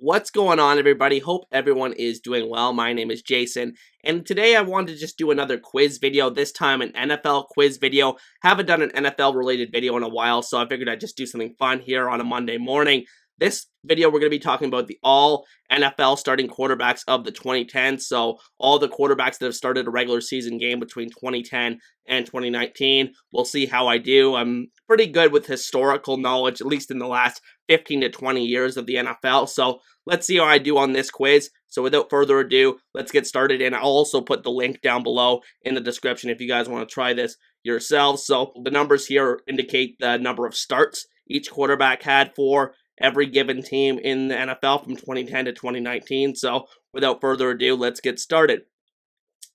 What's going on, everybody? Hope everyone is doing well. My name is Jason, and today I wanted to just do another quiz video, this time an NFL quiz video. Haven't done an NFL related video in a while, so I figured I'd just do something fun here on a Monday morning. This video, we're going to be talking about the all NFL starting quarterbacks of the 2010s, so all the quarterbacks that have started a regular season game between 2010 and 2019. We'll see how I do. I'm pretty good with historical knowledge, at least in the last 15 to 20 years of the NFL, so let's see how I do on this quiz. So without further ado, let's get started, and I'll also put the link down below in the description if you guys want to try this yourselves. So the numbers here indicate the number of starts each quarterback had for every given team in the NFL from 2010 to 2019. So without further ado, let's get started.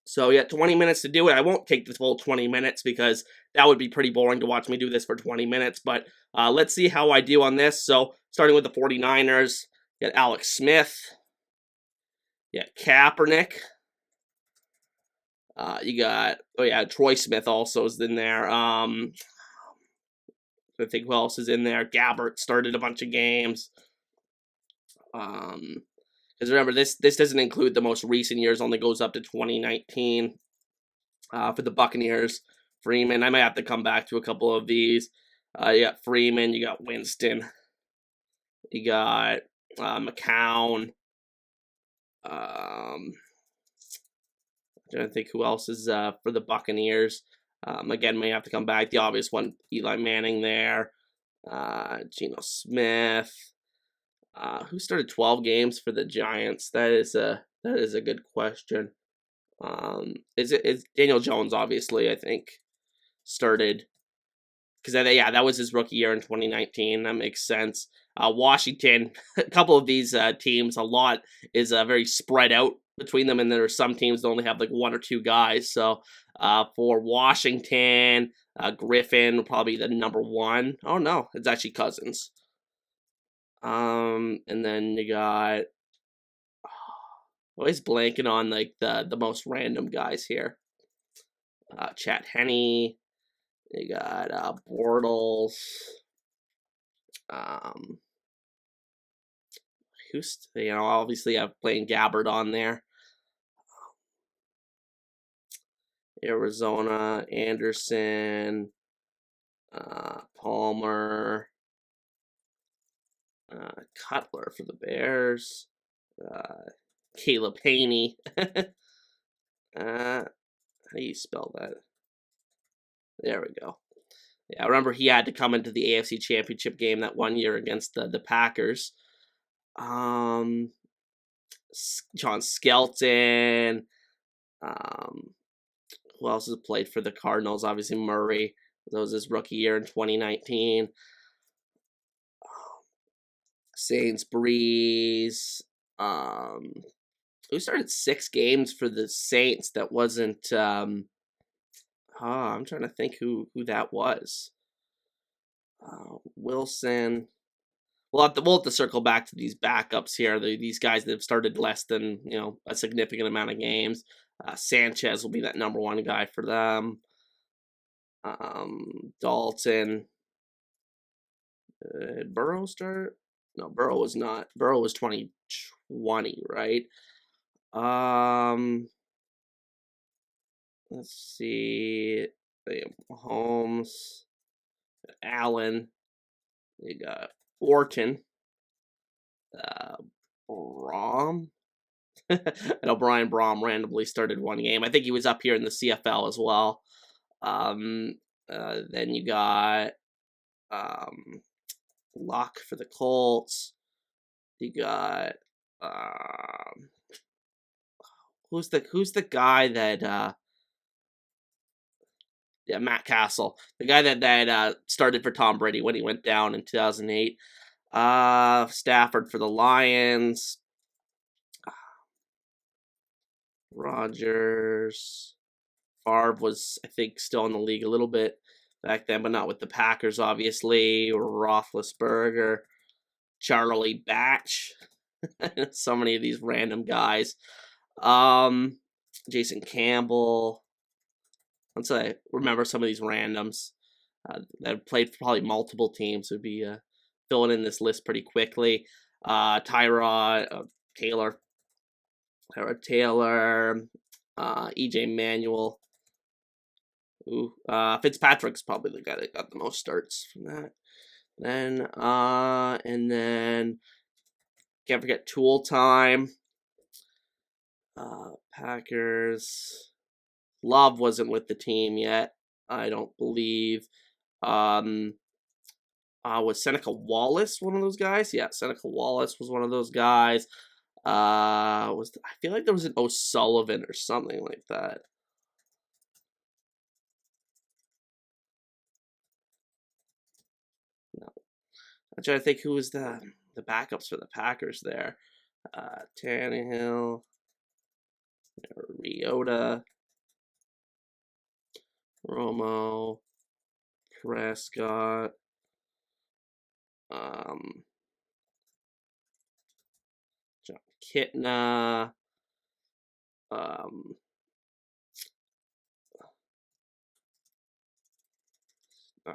So yeah, 20 minutes to do it. I won't take the full 20 minutes because that would be pretty boring to watch me do this for 20 minutes. But let's see how I do on this. So starting with the 49ers, you got Alex Smith, you got Kaepernick. You got, Troy Smith also is in there. I think who else is in there? Gabbert started a bunch of games. Because remember, this doesn't include the most recent years, only goes up to 2019 for the Buccaneers. Freeman, I might have to come back to a couple of these. You got Freeman, you got Winston, you got McCown. I'm trying to think who else is for the Buccaneers. Again, may have to come back. The obvious one, Eli Manning there. Geno Smith. Who started 12 games for the Giants? That is a good question. It's Daniel Jones, obviously, I think, started. Because, that was his rookie year in 2019. That makes sense. Washington, a couple of these teams, a lot is very spread out between them, and there are some teams that only have like one or two guys. So for Washington, Griffin will probably be the number one. Oh no, it's actually Cousins. And then you got always blanking on like the most random guys here. Chat Henne. You got Bortles. Who's obviously I'm playing Gabbert on there. Arizona, Anderson, Palmer, Cutler for the Bears, Caleb Haney. How do you spell that? There we go. Yeah, I remember he had to come into the AFC Championship game that one year against the Packers. John Skelton. Who else has played for the Cardinals? Obviously Murray. That was his rookie year in 2019. Saints Breeze. Who started 6 games for the Saints that wasn't I'm trying to think who that was. Wilson. We'll have to circle back to these backups here. These guys that have started less than a significant amount of games. Sanchez will be that number one guy for them. Dalton. Did Burrow start? No, Burrow was not. Burrow was 2020, right? Let's see. Mahomes, Allen. You got Orton. Brom. I know Brian Brom randomly started one game. I think he was up here in the CFL as well. Then you got Luck for the Colts. You got who's the guy that Matt Castle, the guy that started for Tom Brady when he went down in 2008. Stafford for the Lions. Rodgers. Favre was, I think, still in the league a little bit back then, but not with the Packers, obviously. Roethlisberger. Charlie Batch. So many of these random guys. Jason Campbell. Once I remember some of these randoms that have played for probably multiple teams, would be filling in this list pretty quickly. Taylor, EJ Manuel. Ooh, Fitzpatrick's probably the guy that got the most starts from that. And then can't forget Tool Time. Packers. Love wasn't with the team yet, I don't believe. Was Seneca Wallace one of those guys? Yeah, Seneca Wallace was one of those guys. I feel like there was an O'Sullivan or something like that. No, I'm trying to think who was the backups for the Packers there. Tannehill, Riota, Romo, Prescott, John Kitna, not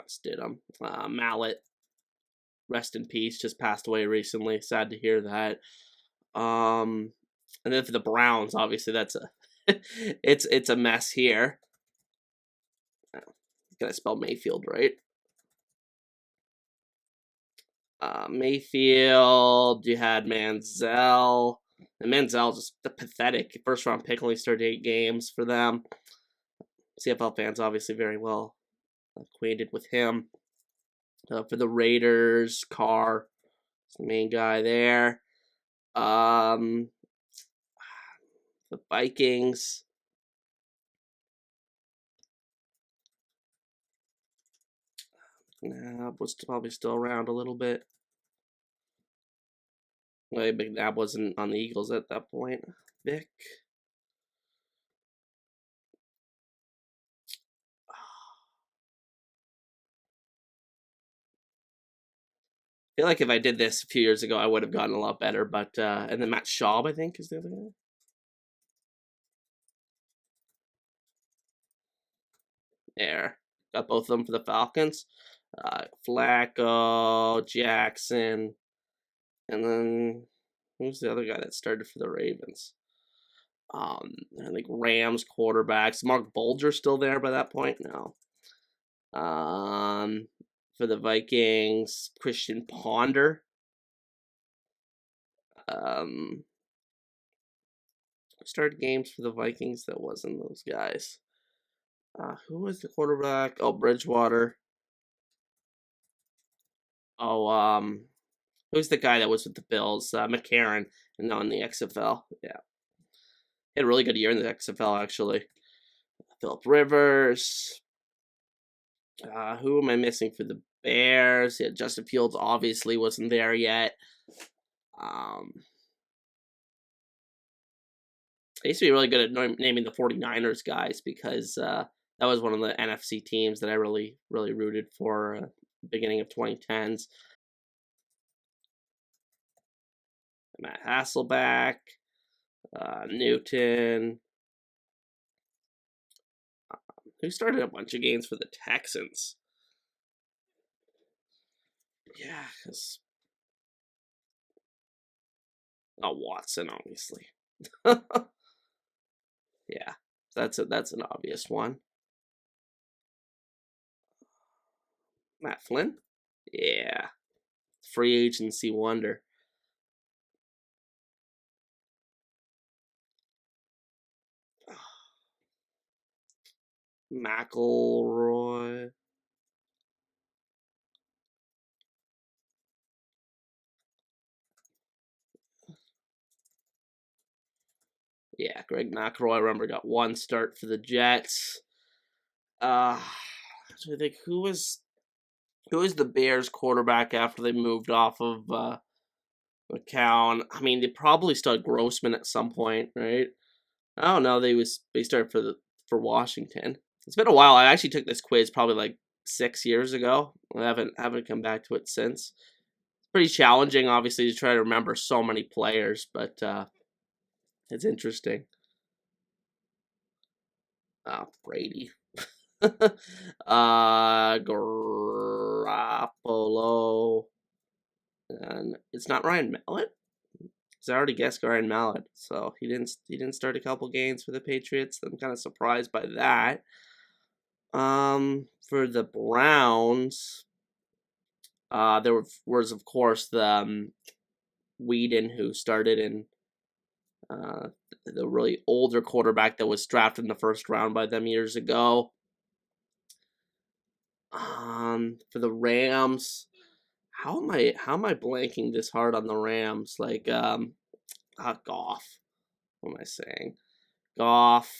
Stidham, Mallet, rest in peace, just passed away recently. Sad to hear that. And then for the Browns, obviously that's a it's a mess here. Gotta spell Mayfield right. Mayfield, you had Manziel. And Manziel just a pathetic first round pick, only started 8 games for them. CFL fans obviously very well acquainted with him. For the Raiders, Carr is the main guy there. The Vikings. McNabb was probably still around a little bit. Well, McNabb wasn't on the Eagles at that point. Vic. I feel like if I did this a few years ago, I would have gotten a lot better. But and then Matt Schaub, I think, is the other guy. There, got both of them for the Falcons. Flacco, Jackson, and then who's the other guy that started for the Ravens? I think Rams quarterbacks. Mark Bulger still there by that point? No. For the Vikings, Christian Ponder. Started games for the Vikings that wasn't those guys. Who was the quarterback? Oh, Bridgewater. Oh, who's the guy that was with the Bills? McCarron, and on the XFL. Yeah, he had a really good year in the XFL actually. Philip Rivers. Who am I missing for the Bears? Yeah, Justin Fields obviously wasn't there yet. I used to be really good at naming the 49ers guys because that was one of the NFC teams that I really rooted for beginning of 2010s. Matt Hasselbeck, Newton. Who started a bunch of games for the Texans? Yeah, because Watson, obviously. Yeah, that's an obvious one. Matt Flynn? Yeah. Free agency wonder. McElroy. Yeah, Greg McElroy, I remember, got one start for the Jets. So I think who was the Bears quarterback after they moved off of McCown? I mean, they probably started Grossman at some point, right? I don't know. They started for Washington. It's been a while. I actually took this quiz probably like 6 years ago. I haven't come back to it since. It's pretty challenging, obviously, to try to remember so many players, but it's interesting. Brady. Garoppolo. And it's not Ryan Mallett. Because I already guessed Ryan Mallett, so he didn't start a couple games for the Patriots. I'm kind of surprised by that. For the Browns, there was of course the Whedon, who started in the really older quarterback that was drafted in the first round by them years ago. For the Rams, how am I blanking this hard on the Rams? Like Goff. What am I saying? Goff.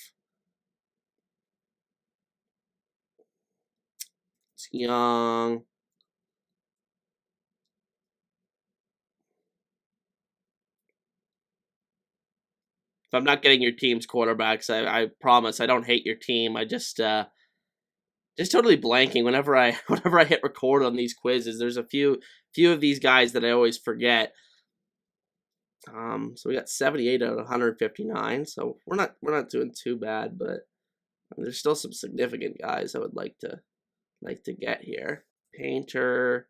It's young. If I'm not getting your team's quarterbacks, I promise I don't hate your team. I just totally blanking whenever I whenever I hit record on these quizzes. There's a few of these guys that I always forget. So we got 78 out of 159. So we're not doing too bad, but there's still some significant guys I would like to get here. Painter.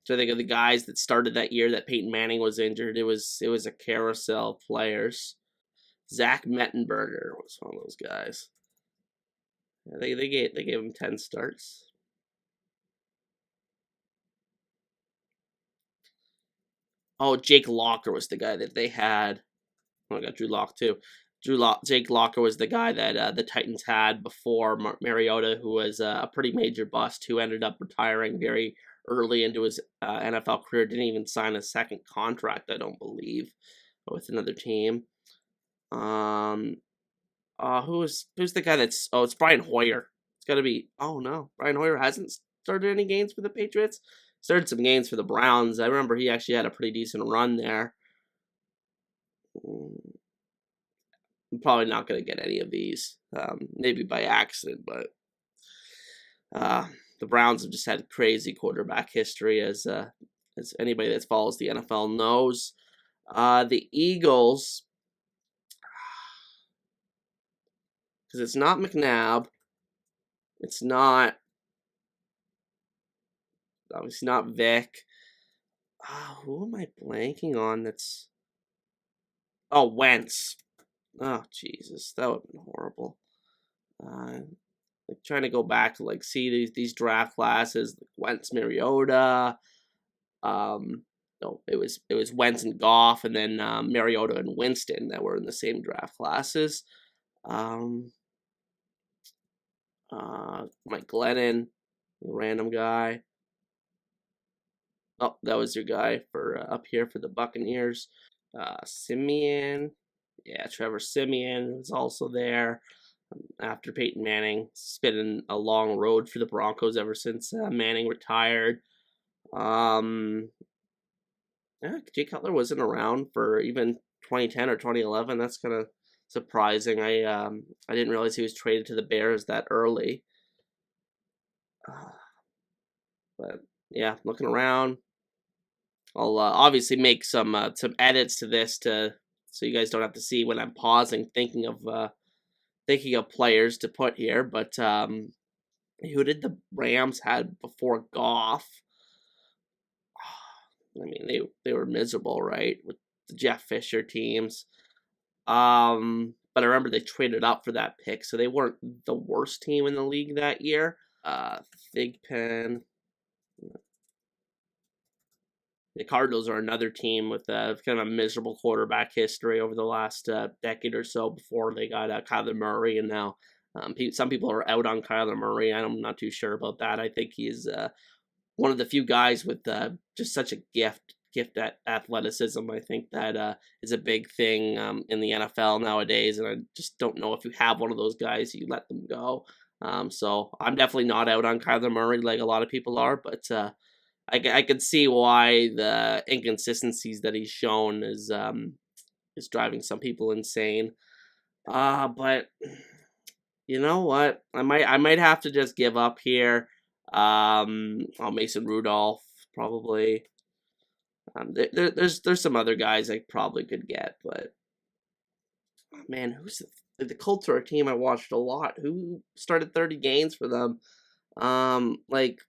So I think of the guys that started that year that Peyton Manning was injured. It was a carousel of players. Zach Mettenberger was one of those guys. Yeah, they gave him 10 starts. Oh, Jake Locker was the guy that they had. Oh, I got Drew Lock too. Jake Locker was the guy that the Titans had before Mariota, who was a pretty major bust, who ended up retiring very early into his NFL career. Didn't even sign a second contract, I don't believe, with another team. Who's the guy that's? Oh, it's Brian Hoyer. It's got to be. Oh no, Brian Hoyer hasn't started any games for the Patriots. Started some games for the Browns. I remember he actually had a pretty decent run there. I'm probably not going to get any of these, maybe by accident, but the Browns have just had crazy quarterback history, as anybody that follows the NFL knows. The Eagles, because it's not McNabb, it's not obviously not Vic. Who am I blanking on? That's Wentz. Oh Jesus, that would have been horrible. Like trying to go back to like see these draft classes, like Wentz, Mariota. No, it was Wentz and Goff, and then Mariota and Winston that were in the same draft classes. Mike Glennon, random guy. Oh, that was your guy for up here for the Buccaneers. Simeon, yeah, Trevor Simeon was also there after Peyton Manning. It's been a long road for the Broncos ever since Manning retired. Yeah, Jay Cutler wasn't around for even 2010 or 2011. That's kind of surprising. I didn't realize he was traded to the Bears that early. But yeah, looking around, I'll obviously make some edits to this so you guys don't have to see when I'm pausing thinking of players to put here. But who did the Rams had before Goff? I mean, they were miserable, right, with the Jeff Fisher teams. But I remember they traded up for that pick, so they weren't the worst team in the league that year. Thigpen. The Cardinals are another team with kind of a miserable quarterback history over the last decade or so before they got Kyler Murray, and now some people are out on Kyler Murray. I'm not too sure about that. I think he's one of the few guys with just such a gift at athleticism. I think that is a big thing in the NFL nowadays, and I just don't know if you have one of those guys, you let them go. So I'm definitely not out on Kyler Murray like a lot of people are, but I can see why the inconsistencies that he's shown is driving some people insane. But you know what? I might have to just give up here. Mason Rudolph probably. There's some other guys I probably could get, but oh, man, who's the Colts are a team I watched a lot. Who started 30 games for them? Like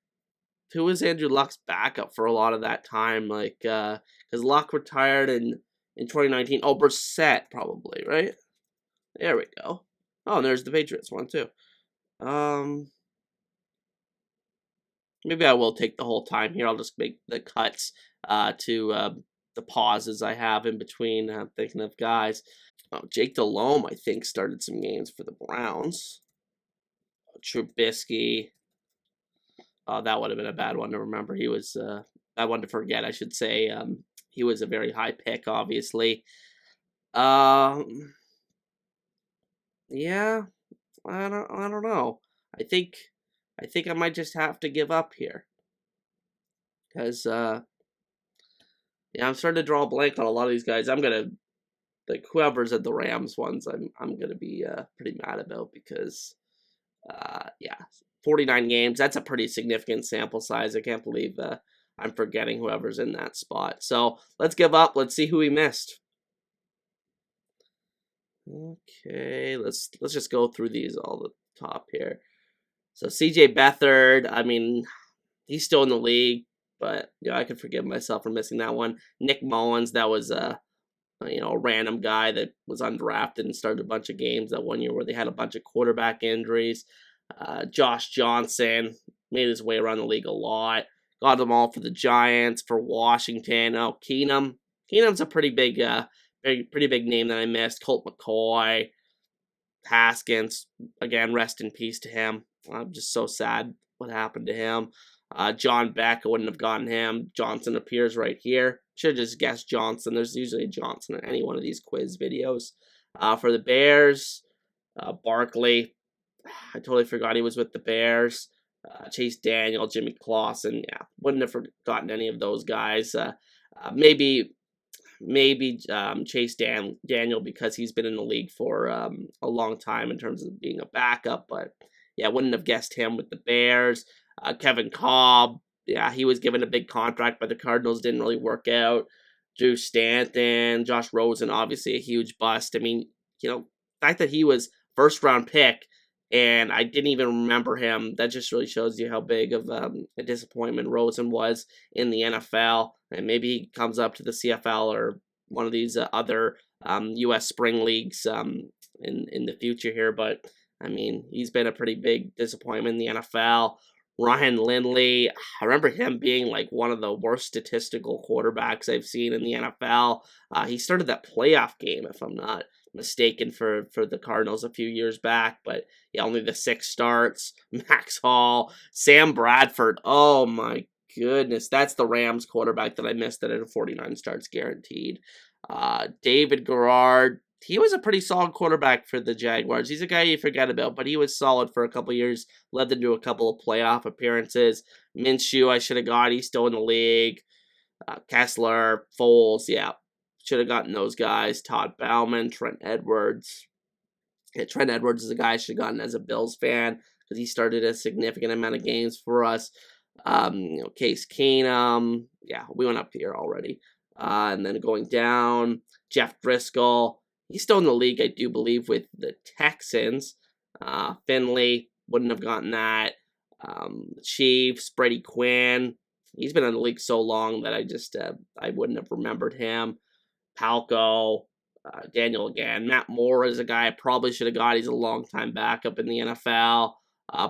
who was Andrew Luck's backup for a lot of that time? Like, because Luck retired in 2019. Oh, Brissett probably, right? There we go. Oh, and there's the Patriots one too. Maybe I will take the whole time here. I'll just make the cuts to the pauses I have in between. Thinking of guys. Oh, Jake Delhomme, I think, started some games for the Browns. Trubisky. Oh, that would have been a bad one to remember. He was bad one to forget, I should say. He was a very high pick, obviously. Yeah, I don't know. I think I might just have to give up here. Because yeah, I'm starting to draw a blank on a lot of these guys. I'm gonna, like, whoever's at the Rams ones, I'm gonna be pretty mad about, because yeah, 49 games, that's a pretty significant sample size. I can't believe I'm forgetting whoever's in that spot. So let's give up. Let's see who we missed. Okay, let's just go through these all the top here. So CJ Beathard, I mean, he's still in the league, but I could forgive myself for missing that one. Nick Mullins, that was a random guy that was undrafted and started a bunch of games that one year where they had a bunch of quarterback injuries. Josh Johnson made his way around the league a lot. Got them all for the Giants, for Washington. Oh, Keenum. Keenum's a pretty big name that I missed. Colt McCoy, Haskins. Again, rest in peace to him. I'm just so sad what happened to him. John Beck, I wouldn't have gotten him. Johnson appears right here. Should have just guessed Johnson. There's usually a Johnson in any one of these quiz videos. For the Bears, Barkley. I totally forgot he was with the Bears. Chase Daniel, Jimmy Clausen. Yeah, wouldn't have forgotten any of those guys. Maybe Chase Daniel, because he's been in the league for a long time in terms of being a backup. But yeah, wouldn't have guessed him with the Bears. Kevin Kolb, yeah, he was given a big contract by the Cardinals, didn't really work out. Drew Stanton, Josh Rosen, obviously a huge bust. I mean, the fact that he was first round pick and I didn't even remember him, that just really shows you how big of a disappointment Rosen was in the NFL. And maybe he comes up to the CFL or one of these other U.S. spring leagues in the future here. But I mean, he's been a pretty big disappointment in the NFL. Ryan Lindley, I remember him being like one of the worst statistical quarterbacks I've seen in the NFL. He started that playoff game, if I'm not mistaken, for the Cardinals a few years back. But yeah, only the 6 starts. Max Hall, Sam Bradford. Oh my goodness, that's the Rams quarterback that I missed that had 49 starts guaranteed. David Garrard. He was a pretty solid quarterback for the Jaguars. He's a guy you forget about, but he was solid for a couple years, led them to a couple of playoff appearances. Minshew, I should have got. He's still in the league. Kessler, Foles, yeah, should have gotten those guys. Todd Bowman, Trent Edwards. Yeah, Trent Edwards is a guy I should have gotten as a Bills fan, because he started a significant amount of games for us. Case Keenum. Yeah, we went up here already. And then going down, Jeff Driscoll. He's still in the league, I do believe, with the Texans. Finley, wouldn't have gotten that. Chiefs, Brady Quinn. He's been in the league so long that I wouldn't have remembered him. Palco, Daniel again. Matt Moore is a guy I probably should have got. He's a long-time backup in the NFL.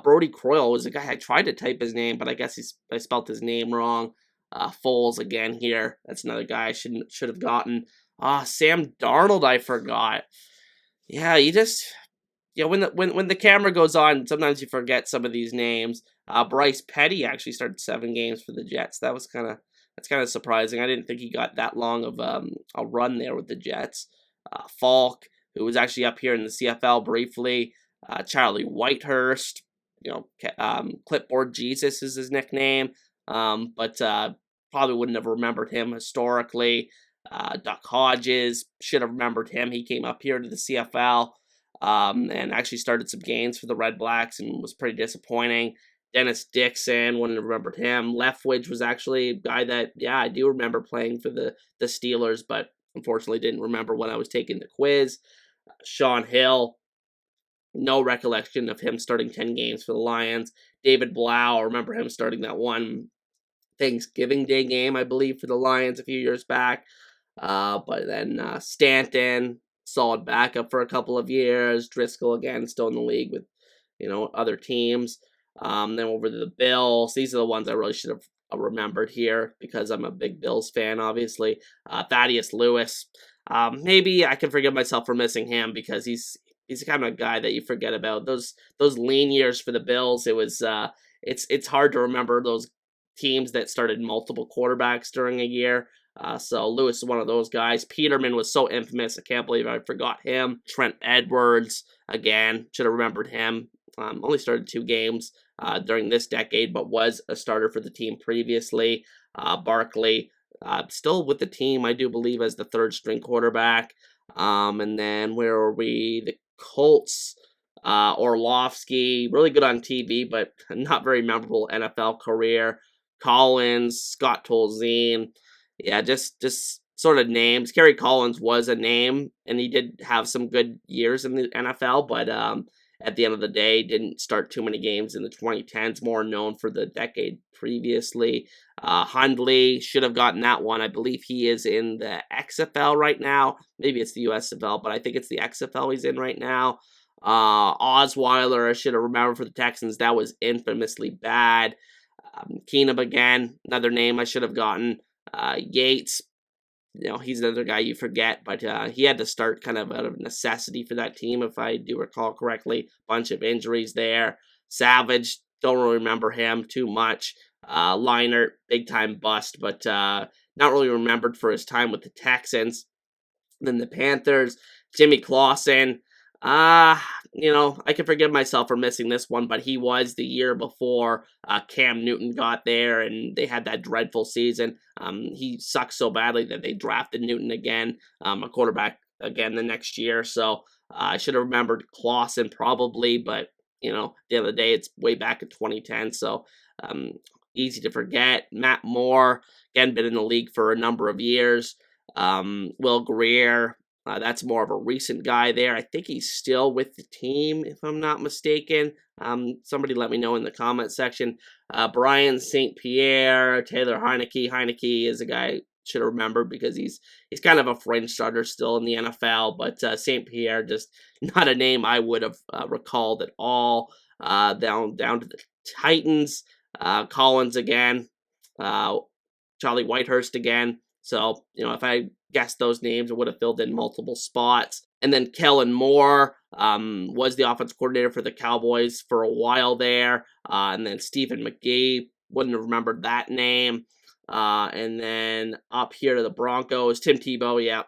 Brody Croyle was a guy I tried to type his name, but I guess I spelled his name wrong. Foles again here. That's another guy I should have gotten. Sam Darnold, I forgot. Yeah, you just when the camera goes on, sometimes you forget some of these names. Bryce Petty actually started 7 games for the Jets. That's kind of surprising. I didn't think he got that long of a run there with the Jets. Falk, who was actually up here in the CFL briefly. Charlie Whitehurst, Clipboard Jesus is his nickname. But probably wouldn't have remembered him historically. Duck Hodges, should have remembered him. He came up here to the CFL and actually started some games for the Red Blacks and was pretty disappointing. Dennis Dixon, wouldn't have remembered him. Leftwich was actually a guy that, yeah, I do remember playing for the Steelers, but unfortunately didn't remember when I was taking the quiz. Sean Hill, no recollection of him starting 10 games for the Lions. David Blau, I remember him starting that one Thanksgiving Day game, I believe, for the Lions a few years back. But then Stanton, solid backup for a couple of years. Driscoll, again, still in the league with, other teams. Then over to the Bills. These are the ones I really should have remembered here because I'm a big Bills fan, obviously. Thaddeus Lewis. Maybe I can forgive myself for missing him because he's the kind of guy that you forget about. Those lean years for the Bills, it was it's hard to remember those teams that started multiple quarterbacks during a year. So Lewis is one of those guys. Peterman was so infamous. I can't believe I forgot him. Trent Edwards, again, should have remembered him. Only started 2 games during this decade, but was a starter for the team previously. Barkley, still with the team, I do believe, as the 3rd string quarterback. And then where are we? The Colts. Orlovsky, really good on TV, but not very memorable NFL career. Collins, Scott Tolzien. Yeah, just sort of names. Kerry Collins was a name, and he did have some good years in the NFL, but at the end of the day, didn't start too many games in the 2010s, more known for the decade previously. Hundley, should have gotten that one. I believe he is in the XFL right now. Maybe it's the USFL, but I think it's the XFL he's in right now. Osweiler, I should have remembered for the Texans. That was infamously bad. Keenum again, another name I should have gotten. Yates, he's another guy you forget, but he had to start kind of out of necessity for that team, if I do recall correctly. Bunch of injuries there. Savage, don't really remember him too much. Leinart, big time bust, but not really remembered for his time with the Texans. Then the Panthers, Jimmy Clausen. I can forgive myself for missing this one, but he was the year before Cam Newton got there, and they had that dreadful season. He sucked so badly that they drafted Newton again, a quarterback again the next year. So I should have remembered Clausen probably, but at the end of the day, it's way back in 2010, so easy to forget. Matt Moore, again, been in the league for a number of years. Will Grier. That's more of a recent guy there. I think he's still with the team, if I'm not mistaken. Somebody let me know in the comment section. Brian St. Pierre, Taylor Heineke. Heineke is a guy I should have remembered because he's kind of a fringe starter still in the NFL. But St. Pierre, just not a name I would have recalled at all. Down to the Titans. Collins again. Charlie Whitehurst again. So, if I guessed those names, it would have filled in multiple spots. And then Kellen Moore was the offensive coordinator for the Cowboys for a while there. And then Stephen McGee, wouldn't have remembered that name. And then up here to the Broncos, Tim Tebow, yeah.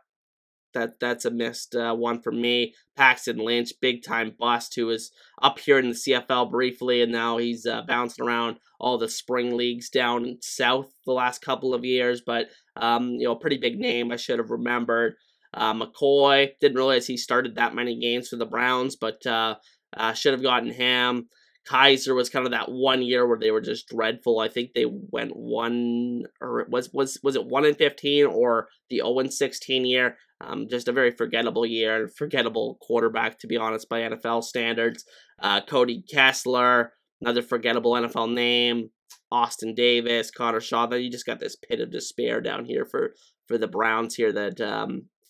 That's a missed one for me. Paxton Lynch, big time bust, who was up here in the CFL briefly, and now he's bouncing around all the spring leagues down south the last couple of years. But pretty big name I should have remembered. McCoy, didn't realize he started that many games for the Browns, but should have gotten him. Kaiser was kind of that one year where they were just dreadful. I think they went was it 1-15 or the 0-16 year? Just a very forgettable year, forgettable quarterback, to be honest, by NFL standards. Cody Kessler, another forgettable NFL name. Austin Davis, Connor Shaw. Then you just got this pit of despair down here for the Browns here that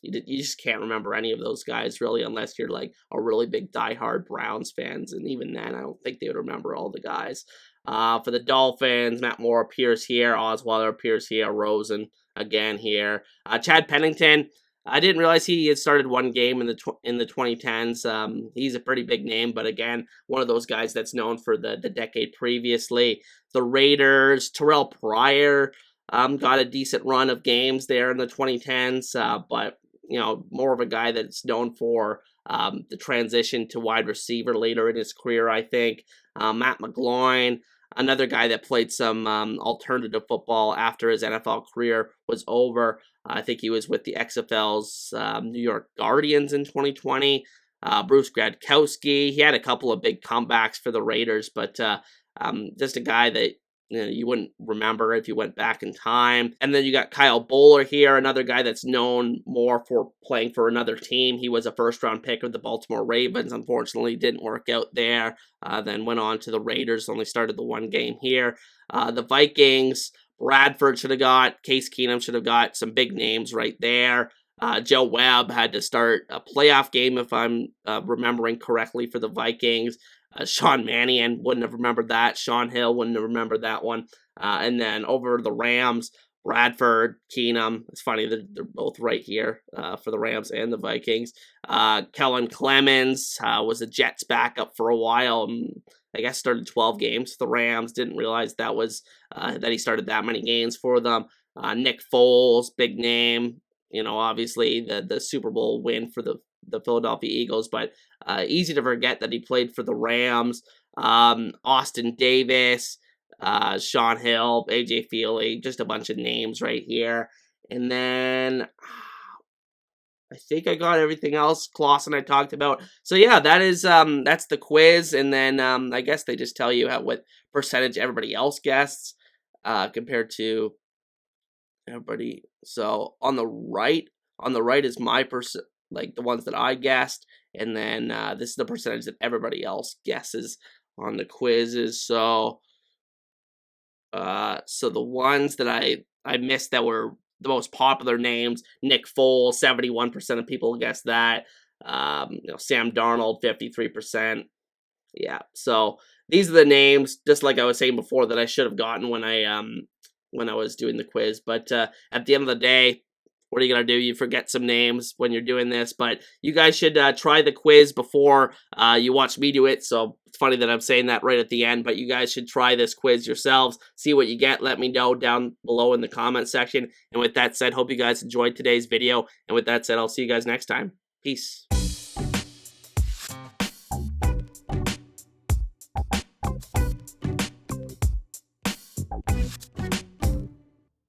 you just can't remember any of those guys really, unless you're like a really big diehard Browns fans, and even then, I don't think they would remember all the guys. For the Dolphins, Matt Moore appears here, Osweiler appears here, Rosen again here. Chad Pennington, I didn't realize he had started one game in the 2010s. He's a pretty big name, but again, one of those guys that's known for the decade previously. The Raiders, Terrell Pryor got a decent run of games there in the 2010s, but more of a guy that's known for the transition to wide receiver later in his career, I think. Matt McGloin, another guy that played some alternative football after his NFL career was over. I think he was with the XFL's New York Guardians in 2020. Bruce Gradkowski, he had a couple of big comebacks for the Raiders, but just a guy that you wouldn't remember if you went back in time. And then you got Kyle Bowler here, another guy that's known more for playing for another team. He was a first-round pick of the Baltimore Ravens. Unfortunately, didn't work out there. Then went on to the Raiders, only started the one game here. The Vikings, Bradford should have got, Case Keenum should have got, some big names right there. Joe Webb had to start a playoff game, if I'm remembering correctly, for the Vikings. Sean Mannion wouldn't have remembered that. Sean Hill wouldn't have remembered that one. And then over the Rams, Bradford, Keenum. It's funny that they're both right here for the Rams and the Vikings. Kellen Clemens was a Jets backup for a while. I guess started 12 games for the Rams. Didn't realize that was that he started that many games for them. Nick Foles, big name. Obviously the Super Bowl win for the Philadelphia Eagles, but easy to forget that he played for the Rams. Austin Davis, Sean Hill, AJ Feely, just a bunch of names right here. And then I think I got everything else Clausen I talked about. So yeah, that's the quiz, and then I guess they just tell you what percentage everybody else guessed compared to everybody. So on the right is my like the ones that I guessed, and then this is the percentage that everybody else guesses on the quizzes. So so the ones that I missed that were the most popular names: Nick Foles, 71% of people guessed that. Sam Darnold, 53%. Yeah, so these are the names, just like I was saying before, that I should have gotten when I was doing the quiz. But at the end of the day, what are you going to do? You forget some names when you're doing this, but you guys should try the quiz before you watch me do it. So it's funny that I'm saying that right at the end, but you guys should try this quiz yourselves. See what you get. Let me know down below in the comment section. And with that said, hope you guys enjoyed today's video. And with that said, I'll see you guys next time. Peace.